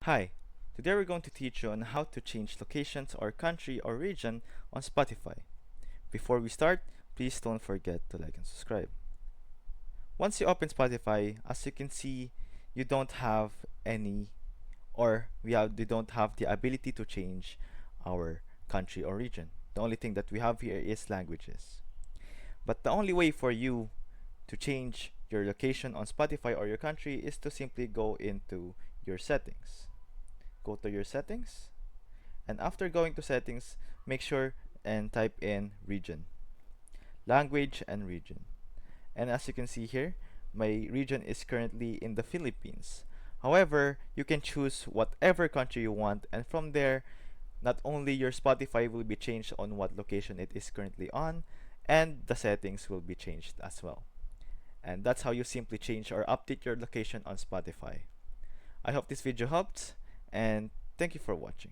Hi, today we're going to teach you on how to change locations or country or region on Spotify. Before we start, please don't forget to like and subscribe. Once you open Spotify, as you can see, you don't have any we don't have the ability to change our country or region. The only thing that we have here is languages. But the only way for you to change your location on Spotify or your country is to simply go into your settings. Go to your settings, and after going to settings, make sure and type in region, language and region. And as you can see here, my region is currently in the Philippines. However, you can choose whatever country you want, and from there, not only your Spotify will be changed on what location it is currently on, and the settings will be changed as well. And that's how you simply change or update your location on Spotify. I hope this video helped, and thank you for watching.